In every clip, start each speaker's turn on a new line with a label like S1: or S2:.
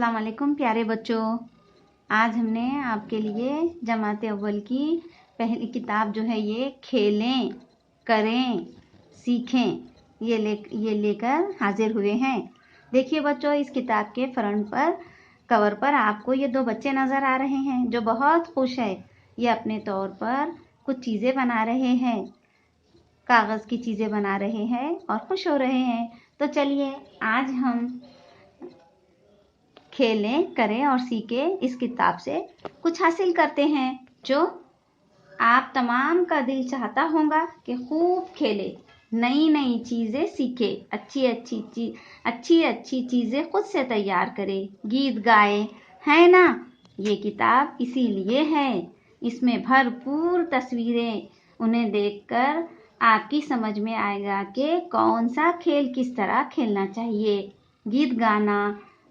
S1: अस्सलाम वालेकुम प्यारे बच्चों। आज हमने आपके लिए जमात अव्वल की पहली किताब जो है ये खेलें करें सीखें ये लेकर हाजिर हुए हैं। देखिए बच्चों, इस किताब के फ्रंट पर कवर पर आपको ये दो बच्चे नज़र आ रहे हैं जो बहुत खुश है। ये अपने तौर पर कुछ चीज़ें बना रहे हैं, कागज़ की चीज़ें बना रहे हैं और खुश हो रहे हैं। तो चलिए आज हम खेलें करें और सीखें इस किताब से कुछ हासिल करते हैं जो आप तमाम का दिल चाहता होगा कि खूब खेले, नई नई चीज़ें सीखे, अच्छी अच्छी चीज़ें खुद से तैयार करे, गीत गाए, है ना। ये किताब इसीलिए है। इसमें भरपूर तस्वीरें, उन्हें देखकर आपकी समझ में आएगा कि कौन सा खेल किस तरह खेलना चाहिए। गीत गाना,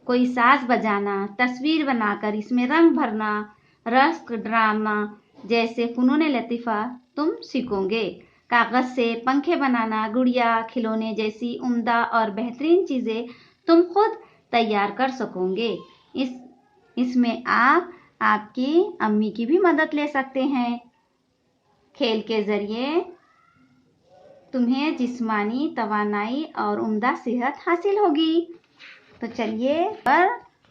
S1: कोई साज बजाना, तस्वीर बनाकर इसमें रंग भरना, रस्क ड्रामा जैसे फनून लतीफ़ा तुम सीखोगे। कागज़ से पंखे बनाना, गुड़िया, खिलौने जैसी उम्दा और बेहतरीन चीज़ें तुम खुद तैयार कर सकोगे। इसमें आप आपकी अम्मी की भी मदद ले सकते हैं। खेल के ज़रिए तुम्हें जिस्मानी तवानाई और उम्दा सेहत हासिल होगी। तो चलिए पर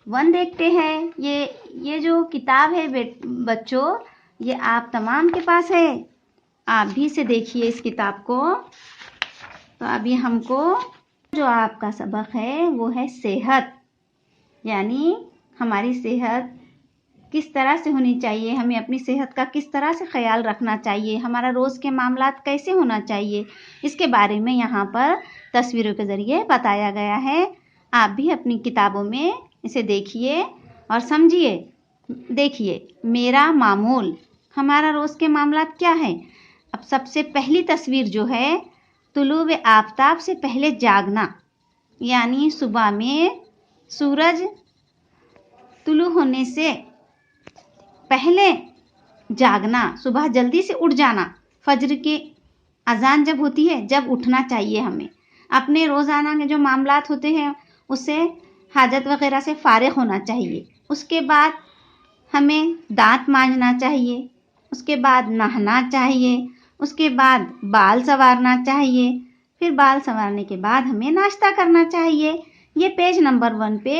S1: वन देखते हैं। ये जो किताब है बच्चों, ये आप तमाम के पास है। आप भी इसे देखिए इस किताब को। तो अभी हमको जो आपका सबक है वो है सेहत, यानी हमारी सेहत किस तरह से होनी चाहिए, हमें अपनी सेहत का किस तरह से ख्याल रखना चाहिए, हमारा रोज़ के मामलात कैसे होना चाहिए, इसके बारे में यहाँ पर तस्वीरों के ज़रिए बताया गया है। आप भी अपनी किताबों में इसे देखिए और समझिए। देखिए, मेरा मामूल, हमारा रोज़ के मामलात क्या है। अब सबसे पहली तस्वीर जो है, तुलूए आफताब से पहले जागना, यानी सुबह में सूरज तुलू होने से पहले जागना, सुबह जल्दी से उठ जाना। फजर की अजान जब होती है, जब उठना चाहिए हमें। अपने रोज़ाना के जो मामलात होते हैं उससे हाजत वगैरह से फारिग होना चाहिए। उसके बाद हमें दांत मांजना चाहिए, उसके बाद नहाना चाहिए, उसके बाद बाल संवारना चाहिए, फिर बाल संवारने के बाद हमें नाश्ता करना चाहिए। ये पेज नंबर 1 पे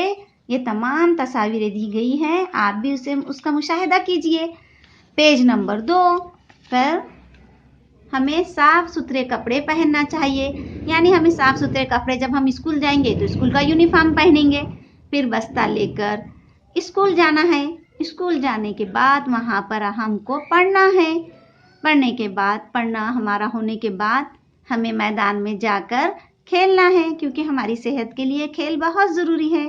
S1: ये तमाम तस्वीरें दी गई हैं। आप भी उसका मुशाहिदा कीजिए। पेज नंबर 2 पर हमें साफ़ सुथरे कपड़े पहनना चाहिए, यानी हमें साफ़ सुथरे कपड़े, जब हम स्कूल जाएंगे तो स्कूल का यूनिफॉर्म पहनेंगे, फिर बस्ता लेकर स्कूल जाना है। स्कूल जाने के बाद वहाँ पर हमको पढ़ना है। पढ़ना हमारा होने के बाद हमें मैदान में जाकर खेलना है, क्योंकि हमारी सेहत के लिए खेल बहुत ज़रूरी है।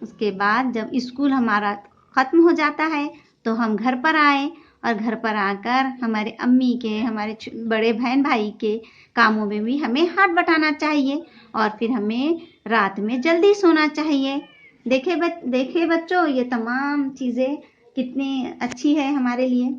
S1: उसके बाद जब स्कूल हमारा ख़त्म हो जाता है तो हम घर पर आए और घर पर आकर हमारे अम्मी के, हमारे बड़े बहन भाई के कामों में भी हमें हाथ बटाना चाहिए और फिर हमें रात में जल्दी सोना चाहिए। देखिए बच्चों, ये तमाम चीज़ें कितनी अच्छी है हमारे लिए।